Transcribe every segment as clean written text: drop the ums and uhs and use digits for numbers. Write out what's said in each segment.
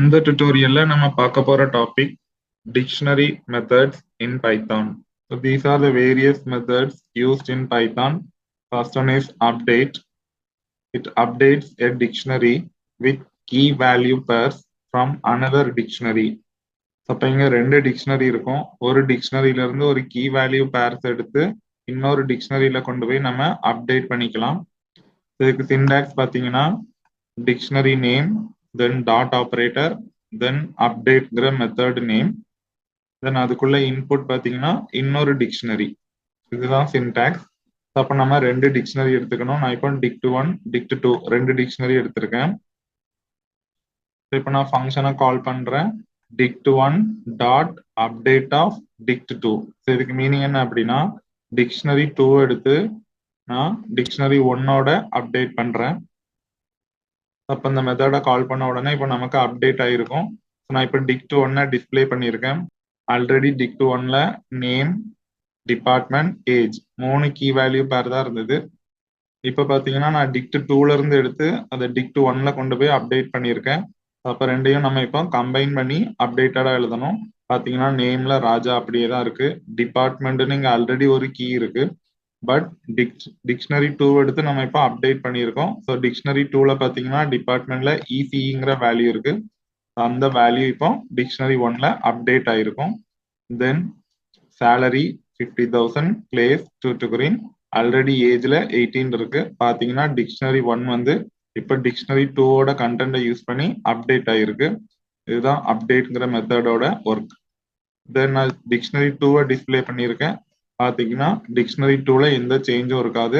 இந்த tutorialல நம்ம பார்க்க போற topic dictionary methods in Python. So these are the various methods used in Python. First one is update. It updates a dictionary with key value pairs from another dictionary. So அப்ப இங்க ரெண்டு dictionary இருக்கும். ஒரு டிக்ஷனரியில இருந்து ஒரு key value purse எடுத்து இன்னொரு டிக்ஷனரியில கொண்டு போய் நம்ம அப்டேட் பண்ணிக்கலாம். இதுக்கு சின்டாக்ஸ் பாத்தீங்கன்னா dictionary name, then dot operator, then update method name, then அதுக்குள்ள input பாத்தீங்கன்னா இன்னொரு டிக்ஷனரி. இதுதான் சின்டாக்ஸ். அப்ப நம்ம ரெண்டு டிக்ஷனரி எடுத்துக்கணும். நான் இப்போ dict1 dict2 ரெண்டு டிக்ஷனரி எடுத்திருக்கேன். இப்போ நான் ஃபங்க்ஷனை கால் பண்றேன் dict1 dot update of dict2. இதுக்கு மீனிங் என்ன அப்படின்னா டிக்ஷனரி 2 எடுத்து நான் டிக்ஷனரி 1ஓட அப்டேட் பண்றேன். அப்போ இந்த மெத்தடை கால் பண்ண உடனே இப்போ நமக்கு அப்டேட் ஆயிருக்கும். நான் இப்போ dict1 டிஸ்பிளே பண்ணியிருக்கேன். ஆல்ரெடி dict1ல நேம், டிபார்ட்மெண்ட், ஏஜ் மூணு கீ வேல்யூ பேர் தான் இருந்தது. இப்போ பார்த்தீங்கன்னா நான் dict2ல இருந்து எடுத்து அதை dict1ல கொண்டு போய் அப்டேட் பண்ணியிருக்கேன். அப்போ ரெண்டையும் நம்ம இப்போ கம்பைன் பண்ணி அப்டேட்டடா எழுதணும். பார்த்தீங்கன்னா நேம்ல ராஜா அப்படியே தான் இருக்கு. டிபார்ட்மெண்ட்னு இங்கே ஆல்ரெடி ஒரு கீ இருக்கு. பட் டிக்ஷனரி 2 எடுத்து நம்ம இப்போ அப்டேட் பண்ணியிருக்கோம். ஸோ டிக்ஷனரி 2ல பார்த்தீங்கன்னா டிபார்ட்மெண்ட்ல இசிங்கிற வேல்யூ இருக்கு. அந்த வேல்யூ இப்போ டிக்ஷனரி 1ல அப்டேட் ஆயிருக்கும். தென் சேலரி 50,000, பிளேஸ் தூத்துக்குடின், ஆல்ரெடி ஏஜ்ல 18 இருக்கு. பார்த்தீங்கன்னா டிக்ஷனரி 1 வந்து இப்போ டிக்ஷனரி 2ஓட கண்டென்ட்டை யூஸ் பண்ணி அப்டேட் ஆயிருக்கு. இதுதான் அப்டேட்ங்கிற மெத்தடோட ஒர்க். தென் நான் டிக்ஷனரி 2வை டிஸ்பிளே பண்ணியிருக்கேன். பார்த்தீங்கன்னா டிக்ஷனரி 2ல எந்த சேஞ்சும் இருக்காது.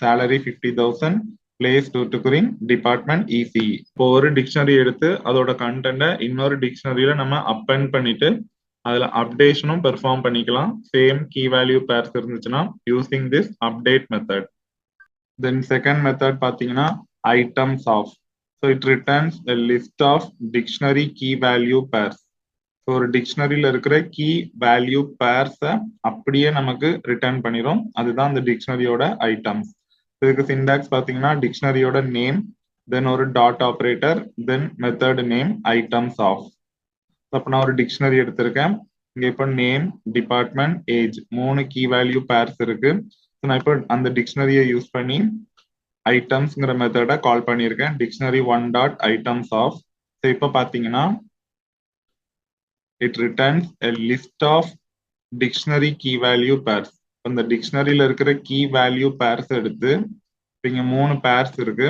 சேலரி 50,000, பிளேஸ் தூத்துக்குடின், டிபார்ட்மெண்ட் இசிஇ. இப்போ ஒரு டிக்ஷனரி எடுத்து அதோட கண்டென்ட்டை இன்னொரு டிக்ஷனரியில நம்ம அப்பெண்ட் பண்ணிட்டு அதுல அப்டேஷனும் பெர்ஃபார்ம் பண்ணிக்கலாம். சேம் கீ வேல்யூ பேர்ஸ் இருந்துச்சுன்னா using this update method. Then second method பார்த்தீங்கன்னா items of. So it returns a list of dictionary key value pairs. ஒரு டிக்ஷனரியில இருக்கிற கீ வேல்யூ பேர்ஸை அப்படியே நமக்கு ரிட்டர்ன் பண்ணிடும். அதுதான் அந்த டிக்ஷனரியோட ஐட்டம்ஸ். இதுக்கு சின்டாக்ஸ் பார்த்தீங்கன்னா டிக்ஷனரியோட நேம், தென் ஒரு dot operator, then method name, items of. அப்போ நான் ஒரு டிக்ஷனரி எடுத்திருக்கேன். இங்கே இப்போ நேம், டிபார்ட்மெண்ட், ஏஜ் மூணு கீ வேல்யூ பேர்ஸ் இருக்கு. நான் இப்போ அந்த டிக்ஷனரியை யூஸ் பண்ணி ஐட்டம்ஸ்ங்கிற மெத்தடை கால் பண்ணியிருக்கேன். Dictionary 1 dot items of. So இப்போ பார்த்தீங்கன்னா it returns a list of dictionary key value pairs. இந்த டிக்ஷனரியில இருக்கிற கீ வேல்யூ பேர்ஸ் எடுத்து இங்க மூணு பேர்ஸ் இருக்கு,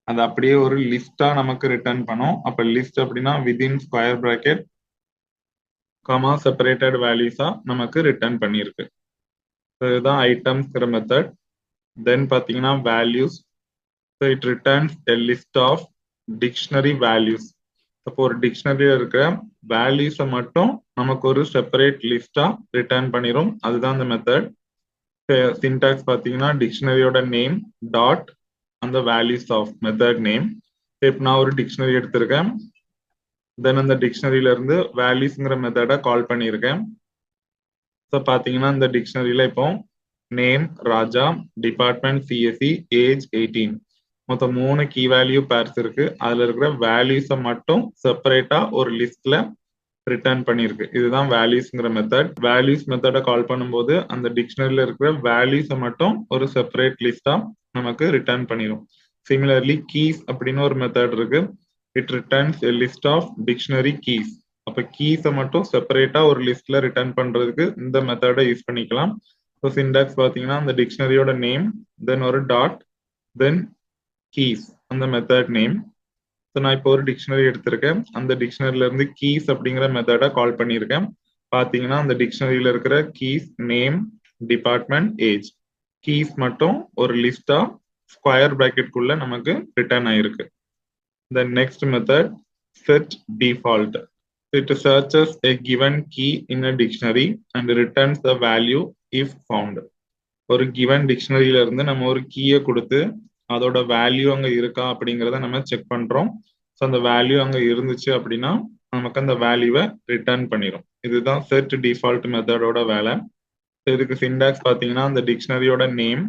அது அப்படியே ஒரு லிஸ்டா நமக்கு ரிட்டர்ன் பண்ணும். அப்ப லிஸ்ட் அப்படின்னா within square bracket comma separated வேல்யூஸா நமக்கு ரிட்டர்ன் பண்ணிருக்கு. இதுதான் ஐட்டம்ஸ்ங்கிற மெத்தட். தென் பாத்தீங்கன்னா values. It returns a list of dictionary values. அப்போ ஒரு டிக்ஷனரியில இருக்கிற வேல்யூஸை மட்டும் நமக்கு ஒரு செப்பரேட் லிஸ்டா ரிட்டர்ன் பண்ணிரும். அதுதான் அந்த மெத்தட். சின்டாக்ஸ் பார்த்தீங்கன்னா டிக்ஷனரியோட நேம் டாட் அந்த வேல்யூஸ் ஆஃப் மெத்தட் நேம். இப்போ நான் ஒரு டிக்ஷனரி எடுத்திருக்கேன். தென் அந்த டிக்ஷனரியில இருந்து வேல்யூஸ்ங்கிற மெத்தடை கால் பண்ணியிருக்கேன். ஸோ பார்த்தீங்கன்னா இந்த டிக்ஷனரியில இப்போ நேம் ராஜா, டிபார்ட்மெண்ட் சிஎஸ்சி, ஏஜ் 18 மொத்தம் மூணு கீ வேல்யூ பேர்ஸ் இருக்கு. அதுல இருக்கிற வேல்யூஸை மட்டும் செப்பரேட்டா ஒரு லிஸ்ட்ல ரிட்டர்ன் பண்ணிருக்கு. இதுதான் வேல்யூஸ்ங்கிற மெத்தட். வேல்யூஸ் மெத்தடை கால் பண்ணும்போது அந்த டிக்ஷனரியில இருக்கிற வேல்யூஸை மட்டும் ஒரு செப்பரேட் லிஸ்டா நமக்கு ரிட்டர்ன் பண்ணிடும். சிமிலர்லி கீஸ் அப்படின்னு ஒரு மெத்தட் இருக்கு. It returns a list of dictionary keys. அப்ப கீஸை மட்டும் செப்பரேட்டா ஒரு லிஸ்ட்ல ரிட்டர்ன் பண்றதுக்கு இந்த மெத்தடை யூஸ் பண்ணிக்கலாம். ஸோ சின்டாக்ஸ் பார்த்தீங்கன்னா அந்த டிக்ஷனரியோட நேம், தென் ஒரு டாட், தென் கீஸ் அந்த மெத்தட் நேம். ஸோ நான் இப்போ ஒரு டிக்ஷனரி எடுத்திருக்கேன். அந்த டிக்ஷனரியில இருந்து கீஸ் அப்படிங்கிற மெத்தடை கால் பண்ணியிருக்கேன். பார்த்தீங்கன்னா அந்த டிக்ஷனரியில இருக்கிற keys name, department, age keys மட்டும் ஒரு லிஸ்டா ஸ்கொயர் பிராக்கெட்குள்ள நமக்கு ரிட்டர்ன் ஆயிருக்கு. The next method, set default. It searches a given key in a dictionary and returns the value if found. ஒரு given டிக்ஷனரியில இருந்து நம்ம ஒரு கீயை கொடுத்து அதோட வேல்யூ அங்க இருக்கா அப்படிங்கிறத நம்ம செக் பண்றோம். ஸோ அந்த வேல்யூ அங்க இருந்துச்சு அப்படின்னா நமக்கு அந்த வேல்யூவை ரிட்டர்ன் பண்ணிடும். இதுதான் செட் டிஃபால்ட் மெத்தடோட வேலை. இதுக்கு சின்டாக்ஸ் பார்த்தீங்கன்னா அந்த டிக்ஷனரியோட நேம்,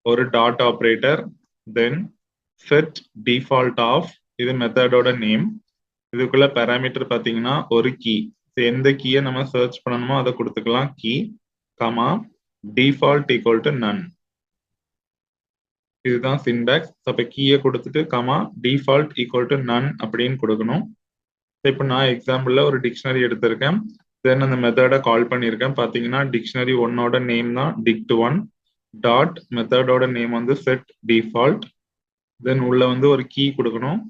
ஒரு dot operator, then set default of, இது மெத்தடோட நேம், இதுக்குள்ள பேராமீட்டர் பாத்தீங்கன்னா ஒரு கீ. எந்த கீயை நம்ம சர்ச் பண்ணணுமோ அதை கொடுத்துக்கலாம் key comma default equal to none. இதுதான் சின்டாக்ஸ். அப்ப கீயை கொடுத்துட்டு comma default equal to none அப்படின்னு கொடுக்கணும். இப்போ நான் எக்ஸாம்பிள்ல ஒரு டிக்ஷனரி எடுத்திருக்கேன். தென் அந்த மெத்தடை கால் பண்ணியிருக்கேன். பாத்தீங்கன்னா டிக்ஷனரி ஒன்னோட நேம் தான் dict1 டாட் மெத்தடோட நேம் வந்து செட் டிஃபால்ட். தென் உள்ள வந்து ஒரு கீ கொடுக்கணும்.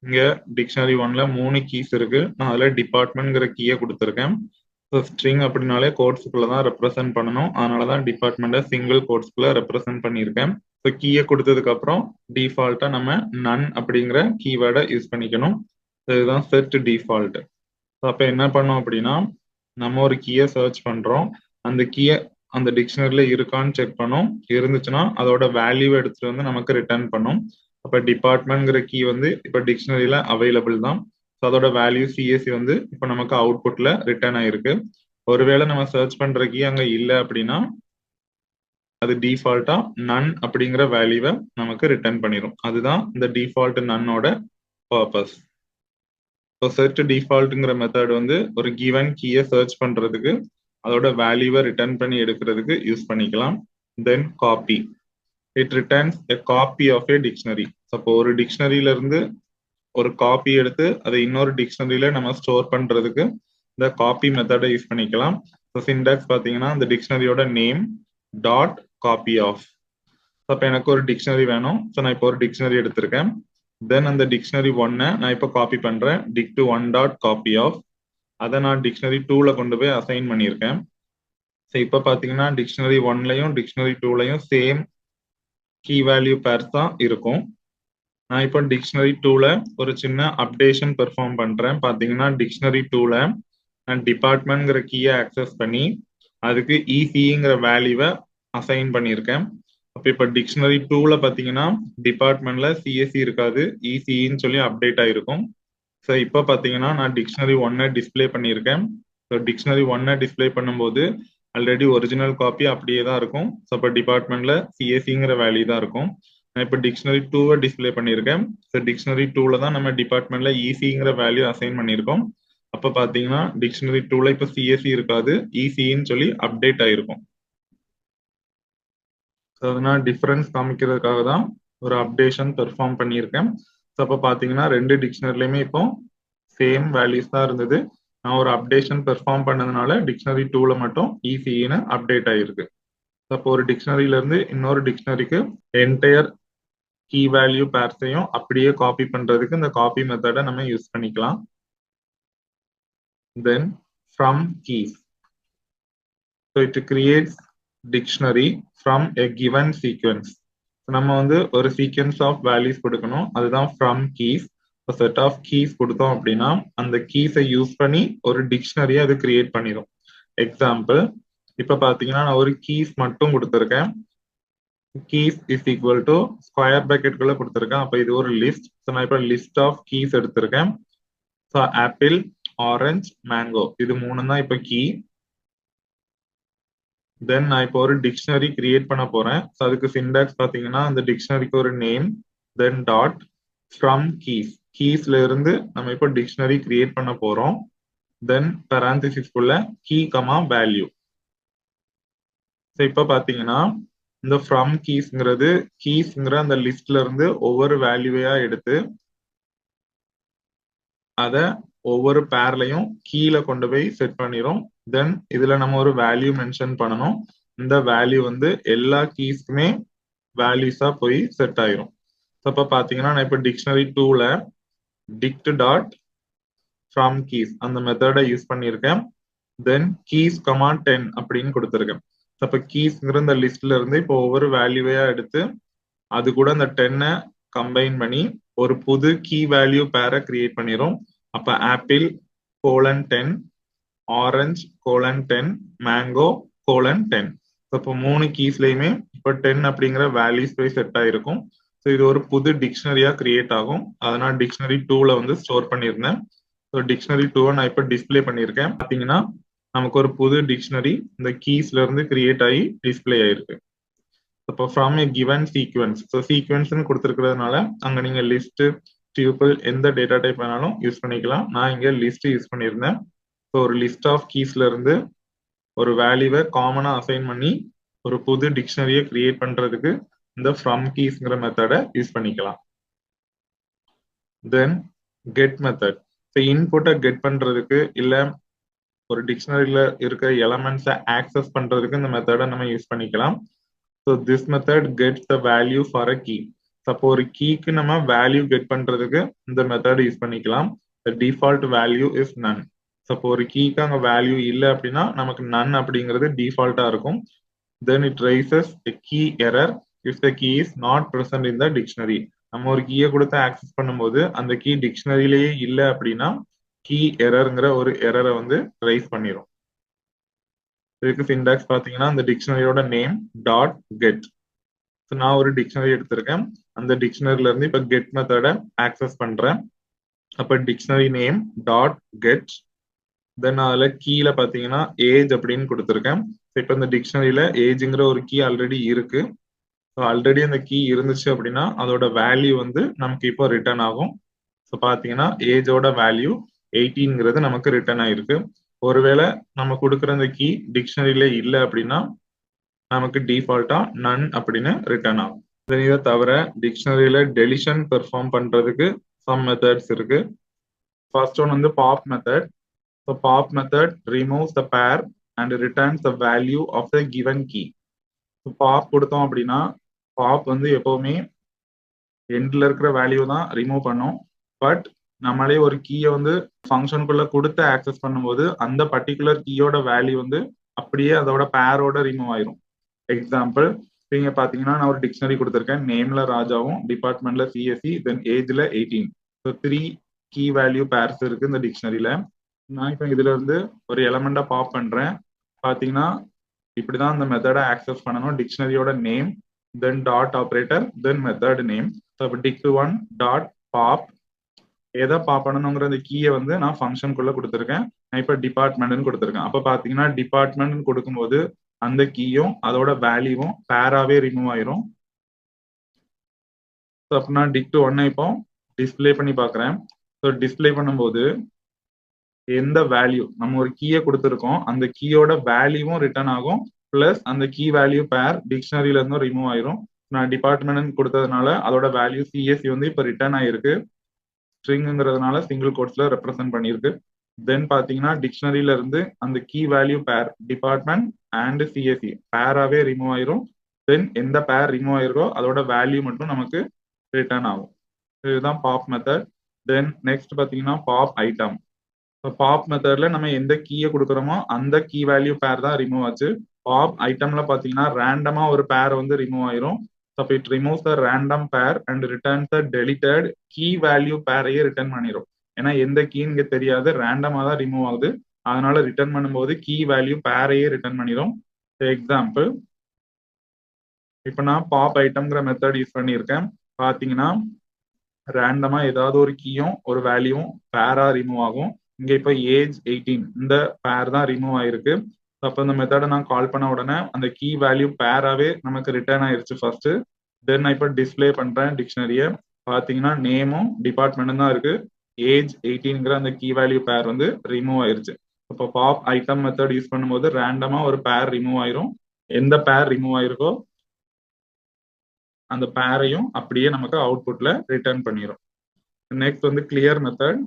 இங்க டிக்ஷனரி ஒன்ல 3 கீஸ் இருக்கு. நான் அதுல டிபார்ட்மெண்ட்ங்கிற கீயை கொடுத்துருக்கேன். ஸ்ட்ரிங் அப்படின்னாலே கோட்ஸ்குள்ள தான் ரெப்ரசென்ட் பண்ணணும். அதனாலதான் டிபார்ட்மெண்ட்டை சிங்கிள் கோட்ஸ்குள்ள ரெப்ரசென்ட் பண்ணியிருக்கேன். ஸோ கீயை கொடுத்ததுக்கு அப்புறம் டிஃபால்ட்டா நம்ம நன் அப்படிங்கிற கீவேர்டை யூஸ் பண்ணிக்கணும். இதுதான் செட் டிஃபால்ட். அப்ப என்ன பண்ணோம் அப்படின்னா நம்ம ஒரு கீயை சர்ச் பண்றோம். அந்த கீயை அந்த டிக்ஷனரியில இருக்கான்னு செக் பண்ணோம். இருந்துச்சுன்னா அதோட வேல்யூ எடுத்துட்டு வந்து நமக்கு ரிட்டர்ன் பண்ணும். அப்ப டிபார்ட்மெண்ட்ங்கிற கீ வந்து இப்ப டிக்ஷனரியில அவைலபிள் தான். அதோட வேல்யூ சிஎஸ்சி வந்து இப்ப நமக்கு அவுட்புட்ல ரிட்டர்ன் ஆயிருக்கு. ஒருவேளை நம்ம சர்ச் பண்ற கீ அங்க இல்லை அப்படின்னா அது டிஃபால்ட்டா நன் அப்படிங்கிற வேல்யூவை நமக்கு ரிட்டர்ன் பண்ணிடும். அதுதான் இந்த டிஃபால்ட் நன்னோட பர்பஸ். ஸோ செட் டிஃபால்ட்டுங்கிற மெத்தட் வந்து ஒரு கிவன் கீயை சர்ச் பண்றதுக்கு அதோட வேல்யூவை ரிட்டர்ன் பண்ணி எடுக்கிறதுக்கு யூஸ் பண்ணிக்கலாம். Then copy, it returns a copy of a dictionary. அப்போ ஒரு டிக்ஷனரியில இருந்து ஒரு காப்பி எடுத்து அதை இன்னொரு டிக்ஷனரியில நம்ம ஸ்டோர் பண்றதுக்கு இந்த காப்பி மெத்தடை யூஸ் பண்ணிக்கலாம். ஸோ சின்டாக்ஸ் பார்த்தீங்கன்னா இந்த டிக்ஷனரியோட நேம் டாட் காப்பி ஆஃப். அப்போ எனக்கு ஒரு டிக்ஷனரி வேணும். ஸோ நான் இப்போ ஒரு டிக்ஷனரி எடுத்திருக்கேன். தென் அந்த டிக்ஷனரி ஒன்னை நான் இப்போ காப்பி பண்றேன். dict1 dot copy of. அதை நான் டிக்ஷனரி 2ல கொண்டு போய் அசைன் பண்ணியிருக்கேன். ஸோ இப்போ பார்த்தீங்கன்னா டிக்ஷனரி ஒன்லையும் டிக்ஷனரி 2லையும் சேம் கீ வேல்யூ பேர்ஸ் தான் இருக்கும். நான் இப்போ டிக்ஷனரி 2ல ஒரு சின்ன அப்டேஷன் பெர்ஃபார்ம் பண்றேன். பார்த்தீங்கன்னா டிக்ஷனரி 2ல நான் டிபார்ட்மெண்ட்ங்கிற கீயை ஆக்சஸ் பண்ணி அதுக்கு இசிங்கிற வேல்யூவை அசைன் பண்ணியிருக்கேன். அப்போ இப்போ டிக்ஷனரி 2ல பார்த்தீங்கன்னா டிபார்ட்மெண்ட்ல சிஎஸ்சி இருக்காது, இசின்னு சொல்லி அப்டேட் ஆயிருக்கும். ஸோ இப்போ பார்த்தீங்கன்னா நான் டிக்ஷனரி ஒன்னை டிஸ்பிளே பண்ணியிருக்கேன். ஸோ டிக்ஷனரி ஒன்னை டிஸ்பிளே பண்ணும்போது ஆல்ரெடி ஒரிஜினல் காப்பி அப்படியே தான் இருக்கும். ஸோ இப்போ டிபார்ட்மெண்ட்ல சிஎஸ்சிங்கிற வேல்யூ தான் இருக்கும். நான் இப்போ டிக்ஷனரி 2வை டிஸ்பிளே பண்ணியிருக்கேன். ஸோ டிக்ஷனரி 2ல தான் நம்ம டிபார்ட்மெண்ட்ல இசிங்கிற வேல்யூ அசைன் பண்ணியிருக்கோம். அப்போ பார்த்தீங்கன்னா டிக்ஷனரி 2ல இப்போ சிஎஸ்சி இருக்காது, இசின்னு சொல்லி அப்டேட் ஆயிருக்கும். ஸோ அதனால டிஃபரன்ஸ் காமிக்கிறதுக்காக தான் ஒரு அப்டேஷன் பெர்ஃபார்ம் பண்ணியிருக்கேன். ஸோ அப்போ பார்த்தீங்கன்னா ரெண்டு டிக்ஷனரிலையுமே இப்போ சேம் வேல்யூஸ் தான் இருந்தது. நான் ஒரு அப்டேஷன் பெர்ஃபார்ம் பண்ணதுனால டிக்ஷனரி 2ல மட்டும் இசின்னு அப்டேட் ஆயிருக்கு. அப்போ ஒரு டிக்ஷனரியில இருந்து இன்னொரு டிக்ஷனரிக்கு என்டையர் கீ வேல்யூ பேர்ஸையும் அப்படியே காப்பி பண்றதுக்கு இந்த காப்பி மெத்தடை நம்ம யூஸ் பண்ணிக்கலாம். Then from keys, so it creates dictionary from a given sequence. நம்ம வந்து ஒரு சீக்வன்ஸ் ஆஃப் வேல்யூஸ் கொடுக்கணும். அதுதான் from keys. Set of keys கொடுத்தோம் அப்படின்னா அந்த கீஸை யூஸ் பண்ணி ஒரு டிக்ஷனரியை அது கிரியேட் பண்ணிடும். எக்ஸாம்பிள் இப்ப பாத்தீங்கன்னா நான் ஒரு கீஸ் மட்டும் கொடுத்துருக்கேன். Keys is equal to square பிராக்கெட்குள்ள கொடுத்துருக்கேன். அப்ப இது ஒரு லிஸ்ட். நான் இப்ப லிஸ்ட் ஆஃப் கீஸ் எடுத்திருக்கேன். ஸோ ஆப்பிள், ஆரஞ்ச், மேங்கோ இது 3 தான் இப்ப கீ. தென் நான் இப்போ ஒரு டிக்ஷனரி கிரியேட் பண்ண போறேன். ஸோ அதுக்கு சின்டாக்ஸ் பாத்தீங்கன்னா அந்த டிக்ஷனரிக்கு ஒரு name, then dot from keys. கீஸ்ல இருந்து நம்ம இப்போ டிக்ஷனரி கிரியேட் பண்ண போறோம். தென் பேரான்திசிஸ்குள்ள கீ கமா வேல்யூ. ஸோ இப்போ பாத்தீங்கன்னா இந்த ஃப்ரம் கீஸ்ங்கிறது கீஸ்ங்கிற அந்த லிஸ்ட்ல இருந்து ஒவ்வொரு வேல்யூவையா எடுத்து அதை ஒவ்வொரு பேர்லையும் கீழே கொண்டு போய் செட் பண்ணிடும். தென் இதுல நம்ம ஒரு வேல்யூ மென்ஷன் பண்ணணும். இந்த வேல்யூ வந்து எல்லா கீஸ்க்குமே வேல்யூஸா போய் செட் ஆயிரும். அப்ப பாத்தீங்கன்னா நான் இப்ப டிக்ஷனரி 2ல dict டாட் ஃப்ரம் கீஸ் அந்த மெத்தடை யூஸ் பண்ணியிருக்கேன். தென் கீஸ் கமா 10 அப்படின்னு கொடுத்துருக்கேன். அப்ப கீஸ்ங்கிற இந்த லிஸ்ட்ல இருந்து இப்போ ஒவ்வொரு வேல்யூவையா எடுத்து அது கூட அந்த 10 கம்பைன் பண்ணி ஒரு புது கீ வேல்யூ பேரை கிரியேட் பண்ணிரும். அப்ப ஆப்பிள் :10, ஆரஞ்ச் :10, மேங்கோ :10. இப்போ 3 கீஸ்லயுமே இப்போ 10 அப்படிங்கிற வேல்யூஸ் போய் செட் ஆயிருக்கும். ஸோ இது ஒரு புது டிக்ஷனரியா கிரியேட் ஆகும். அதனால டிக்ஷனரி 2ல வந்து ஸ்டோர் பண்ணியிருந்தேன். ஸோ டிக்ஷனரி 2வை நான் இப்போ டிஸ்பிளே பண்ணியிருக்கேன். பார்த்தீங்கன்னா நமக்கு ஒரு புது டிக்ஷனரி இந்த கீஸ்ல இருந்து கிரியேட் ஆகி டிஸ்பிளே ஆயிருக்கு. இப்போ from a given sequence, so சீக்வன்ஸ்னு கொடுத்துருக்கிறதுனால அங்க நீங்க லிஸ்ட், டியூபிள் எந்த டேட்டா டைப் வேணாலும் யூஸ் பண்ணிக்கலாம். நான் இங்க லிஸ்ட் யூஸ் பண்ணியிருந்தேன். ஸோ ஒரு லிஸ்ட் ஆஃப் கீஸ்ல இருந்து ஒரு வேல்யூவை காமனா அசைன் பண்ணி ஒரு புது டிக்ஷனரியை கிரியேட் பண்றதுக்கு இந்த ஃப்ரம் கீஸ்ங்கிற மெத்தடை யூஸ் பண்ணிக்கலாம். தென் கெட் மெத்தட். ஸோ இன்புட்டை கெட் பண்றதுக்கு இல்ல ஒரு டிக்ஷனரியில இருக்கிற எலமெண்ட்ஸை ஆக்சஸ் பண்றதுக்கு இந்த மெத்தடை நம்ம யூஸ் பண்ணிக்கலாம். So this method gets the value for a key. அப்போ ஒரு கீக்கு நம்ம வேல்யூ கெட் பண்றதுக்கு இந்த மெத்தட் யூஸ் பண்ணிக்கலாம். The default value is none. அப்போ ஒரு கீக்கு அங்க வேல்யூ இல்லை அப்படின்னா நமக்கு நன் அப்படிங்கிறது டிஃபால்ட்டா இருக்கும். Then it raises a key error if the key is not present in the dictionary. நம்ம ஒரு கீயை கொடுத்து ஆக்சஸ் பண்ணும்போது அந்த கீ டிக்ஷனரியிலேயே இல்லை அப்படின்னா கீ எரர்ங்கிற ஒரு எரரை வந்து ரைஸ் பண்ணிடும். இதுக்கு சிண்டாக்ஸ் பார்த்தீங்கன்னா அந்த டிக்ஷனரியோட நேம் டாட் கெட். ஸோ நான் ஒரு டிக்ஷனரி எடுத்திருக்கேன். அந்த டிக்ஷனரியில இருந்து இப்போ கெட் மெத்தடை ஆக்சஸ் பண்றேன். அப்போ டிக்ஷனரி நேம் டாட் கெட். தென் அதில் கீழே பார்த்தீங்கன்னா ஏஜ் அப்படின்னு கொடுத்துருக்கேன். இப்போ இந்த டிக்ஷனரியில ஏஜ்ங்கிற ஒரு கீ ஆல்ரெடி இருக்கு. ஸோ ஆல்ரெடி அந்த கீ இருந்துச்சு அப்படின்னா அதோட வேல்யூ வந்து நமக்கு இப்போ ரிட்டர்ன் ஆகும். ஸோ பார்த்தீங்கன்னா ஏஜோட வேல்யூ 18ங்கிறது நமக்கு ரிட்டர்ன் ஆயிருக்கு. ஒருவேளை நம்ம கொடுக்குற அந்த கீ டிக்ஷனரியில இல்லை அப்படின்னா நமக்கு டிஃபால்ட்டா நன் அப்படின்னு ரிட்டர்ன் ஆகும். இதை தவிர டிக்ஷனரியில டெலிஷன் பெர்ஃபார்ம் பண்றதுக்கு சம் மெத்தட்ஸ் இருக்கு. ஃபர்ஸ்ட் ஒன் வந்து pop method. So pop method removes the pair and returns the value of the given key. So pop கொடுத்தோம் அப்படின்னா பாப் வந்து எப்பவுமே எண்ட்ல இருக்கிற வேல்யூ தான் ரிமூவ் பண்ணும். பட் நம்மளே ஒரு கீயை வந்து ஃபங்க்ஷனுக்குள்ள கொடுத்து ஆக்சஸ் பண்ணும்போது அந்த பர்டிகுலர் கீயோட வேல்யூ வந்து அப்படியே அதோட பேரோட ரிமூவ் ஆயிரும். எக்ஸாம்பிள் நீங்க பாத்தீங்கன்னா நான் ஒரு டிக்ஷனரி கொடுத்துருக்கேன். நேம்ல ராஜாவும் டிபார்ட்மெண்ட்ல சிஎஸ்சி தென் ஏஜ்ல 18. ஸோ 3 கீ வேல்யூ பேர்ஸ் இருக்கு இந்த டிக்ஷனரியில. நான் இப்போ இதுல இருந்து ஒரு எலமெண்டா பாப் பண்றேன். பாத்தீங்கன்னா இப்படிதான் அந்த மெத்தடை ஆக்சஸ் பண்ணணும். டிக்ஷனரியோட name then dot operator then method name. So இப்போ dict1 டாட் பாப் எதை பாப் பண்ணணுங்கிற அந்த கீயை வந்து நான் ஃபங்க்ஷனுக்குள்ள கொடுத்துருக்கேன். நான் இப்போ டிபார்ட்மெண்ட்னு கொடுத்துருக்கேன். அப்போ பாத்தீங்கன்னா டிபார்ட்மெண்ட் கொடுக்கும்போது அந்த கீயும் அதோட வேல்யூவும் பேராவே ரிமூவ் ஆயிரும். ஸோ அப்போ நான் dict1 இப்போ டிஸ்பிளே பண்ணி பார்க்குறேன். ஸோ டிஸ்பிளே பண்ணும்போது எந்த வேல்யூ நம்ம ஒரு கீயை கொடுத்துருக்கோம் அந்த கீயோட வேல்யூவும் ரிட்டர்ன் ஆகும். பிளஸ் அந்த கீ வேல்யூ பேர் டிக்ஷனரியில இருந்தும் ரிமூவ் ஆயிரும். நான் டிபார்ட்மெண்ட் கொடுத்ததுனால அதோட வேல்யூ சிஎஸ்சி வந்து இப்போ ரிட்டர்ன் ஆயிருக்கு. ஸ்ட்ரிங்கிறதுனால சிங்கிள் கோட்ஸ்ல ரெப்ரசென்ட் பண்ணியிருக்கு. தென் பாத்தீங்கன்னா டிக்ஷனரியில இருந்து அந்த key value pair department and CSC பேராவே ரிமூவ் ஆயிரும். தென் எந்த பேர் ரிமூவ் ஆயிருக்கோ அதோட வேல்யூ மட்டும் நமக்கு ரிட்டர்ன் ஆகும். இதுதான் பாப் மெத்தட். தென் நெக்ஸ்ட் பாத்தீங்கன்னா பாப் ஐட்டம். பாப் மெத்தட்ல நம்ம எந்த கீயை கொடுக்குறோமோ அந்த கீ வேல்யூ பேர் தான் ரிமூவ் ஆச்சு. பாப் ஐட்டம்ல பாத்தீங்கன்னா ரேண்டமா ஒரு பேர் வந்து ரிமூவ் ஆயிரும். So it removes the random pair and returns the deleted key value pair-ஐயே ரிட்டர்ன் பண்ணிடும். ஏன்னா எந்த கீன்னு இங்க தெரியாது, ரேண்டமா தான் ரிமூவ் ஆகுது. அதனால ரிட்டர்ன் பண்ணும்போது கீ வேல்யூ பேரையே ரிட்டர்ன் பண்ணிடும். எக்ஸாம்பிள் இப்போ நான் பாப் ஐட்டம்ங்கிற மெத்தட் யூஸ் பண்ணியிருக்கேன். பார்த்தீங்கன்னா ரேண்டமா ஏதாவது ஒரு கீயும் ஒரு வேல்யூவும் பேரா ரிமூவ் ஆகும். இங்க இப்போ ஏஜ் 18 இந்த பேர் தான் ரிமூவ் ஆயிருக்கு. அப்போ இந்த மெத்தடை நான் கால் பண்ண உடனே அந்த கீ வேல்யூ பேராவே நமக்கு ரிட்டர்ன் ஆயிருச்சு ஃபர்ஸ்ட். தென் நான் இப்போ டிஸ்பிளே பண்றேன் டிக்ஷனரியை. பார்த்தீங்கன்னா நேமும் டிபார்ட்மெண்ட்டும் தான் இருக்கு. ஏஜ் 18ங்கிற அந்த கீ வேல்யூ பேர் வந்து ரிமூவ் ஆயிருச்சு. இப்போ பாப் ஐட்டம் மெத்தட் யூஸ் பண்ணும்போது ரேண்டமா ஒரு பேர் ரிமூவ் ஆயிரும். எந்த பேர் ரிமூவ் ஆயிருக்கோ அந்த பேரையும் அப்படியே நமக்கு அவுட்புட்ல ரிட்டர்ன் பண்ணிடும். நெக்ஸ்ட் வந்து கிளியர் மெத்தட்.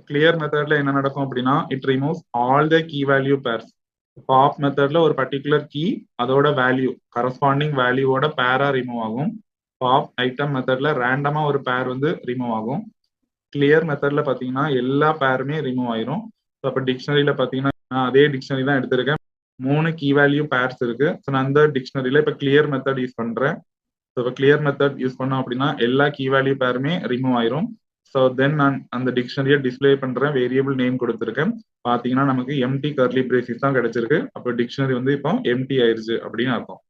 கிளியர் மெத்தட்ல என்ன நடக்கும் அப்படின்னா it removes all the key value pairs. Pop மெத்தட்ல ஒரு பர்டிகுலர் கீ அதோட வேல்யூ கரஸ்பாண்டிங் வேல்யூவோட பேரா ரிமூவ் ஆகும். பாப் ஐட்டம் மெத்தட்ல ரேண்டமா ஒரு பேர் வந்து ரிமூவ் ஆகும். கிளியர் மெத்தட்ல பாத்தீங்கன்னா எல்லா பேருமே ரிமூவ் ஆயிரும். அப்ப டிக்ஷனரியில பாத்தீங்கன்னா நான் அதே டிக்ஷனரி தான் எடுத்திருக்கேன். 3 கீ வேல்யூ பேர்ஸ் இருக்கு. ஸோ நான் அந்த டிக்ஷனரியில இப்ப கிளியர் மெத்தட் யூஸ் பண்றேன். ஸோ இப்போ கிளியர் மெத்தட் யூஸ் பண்ணோம் அப்படின்னா எல்லா கீ வேல்யூ பேருமே ரிமூவ் ஆயிரும். ஸோ தென் நான் அந்த டிக்ஷனரியை டிஸ்பிளே பண்றேன். வேரியபிள் நேம் கொடுத்துருக்கேன். பாத்தீங்கன்னா நமக்கு எம்டி கர்லி பிரேசிஸ் தான் கிடைச்சிருக்கு. அப்போ டிக்ஷனரி வந்து இப்போ எம்டி ஆயிருச்சு அப்படின்னு அர்த்தம்.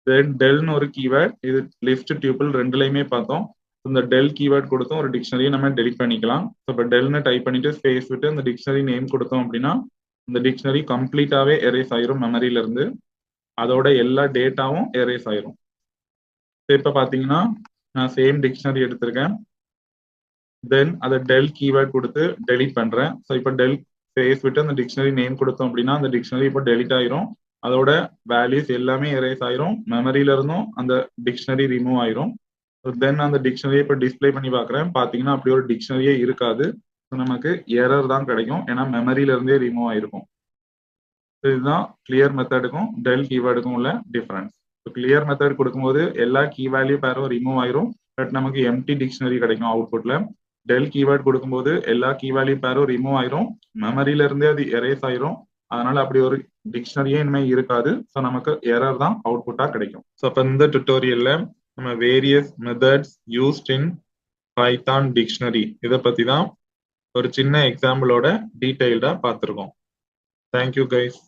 தென் டெல்னு ஒரு கீவேர்ட், இது லிஸ்ட் டியூபிள் ரெண்டுலையுமே பார்த்தோம். இந்த டெல் கீவேர்ட் கொடுத்தோம் ஒரு டிக்ஷனரியை நம்ம டெலிட் பண்ணிக்கலாம். ஸோ இப்போ டெல்னு டைப் பண்ணிட்டு ஸ்பேஸ் விட்டு அந்த டிக்ஷனரி நேம் கொடுத்தோம் அப்படின்னா இந்த டிக்ஷனரி கம்ப்ளீட்டாவே எரேஸ் ஆயிரும் மெமரியில இருந்து. அதோட எல்லா டேட்டாவும் எரேஸ் ஆயிரும். இப்போ பாத்தீங்கன்னா நான் சேம் டிக்ஷனரி எடுத்திருக்கேன். தென் அதை டெல் கீவேர்ட் கொடுத்து டெலிட் பண்றேன். ஸோ இப்போ டெல் ஸ்பேஸ் விட்டு அந்த டிக்ஷனரி நேம் கொடுத்தோம் அப்படின்னா அந்த டிக்ஷனரி இப்போ டெலிட் ஆயிரும். அதோட வேல்யூஸ் எல்லாமே எரேஸ் ஆயிரும். மெமரியில இருந்தும் அந்த டிக்ஷனரி ரிமூவ் ஆயிரும். தென் அந்த டிக்ஷனரியை இப்போ டிஸ்பிளே பண்ணி பார்க்குறேன். பார்த்தீங்கன்னா அப்படி ஒரு டிக்ஷனரியே இருக்காது. நமக்கு எரர் தான் கிடைக்கும், ஏன்னா மெமரியில இருந்தே ரிமூவ் ஆயிருக்கும். இதுதான் கிளியர் மெத்தடுக்கும் டெல் கீவேர்டுக்கும் உள்ள டிஃபரன்ஸ். கிளியர் மெத்தட் கொடுக்கும்போது எல்லா கீ வேல்யூ பேரும் ரிமூவ் ஆயிரும், பட் நமக்கு எம்டி டிக்ஷனரி கிடைக்கும் அவுட்புட்ல. டெல் கீவேர்ட் கொடுக்கும்போது எல்லா கீ வேல்யூ பேரும் ரிமூவ் ஆயிரும், மெமரியில இருந்தே அது எரேஸ் ஆயிரும். அதனால அப்படி ஒரு டிக்ஷனரியே இனிமே இருக்காது. ஸோ நமக்கு எரர் தான் அவுட்புட்டா கிடைக்கும். ஸோ அப்போ இந்த டுட்டோரியல்ல நம்ம various methods used in Python dictionary இதை பத்தி தான் ஒரு சின்ன எக்ஸாம்பிளோட டீடைல்டா பார்த்துருக்கோம். Thank you guys.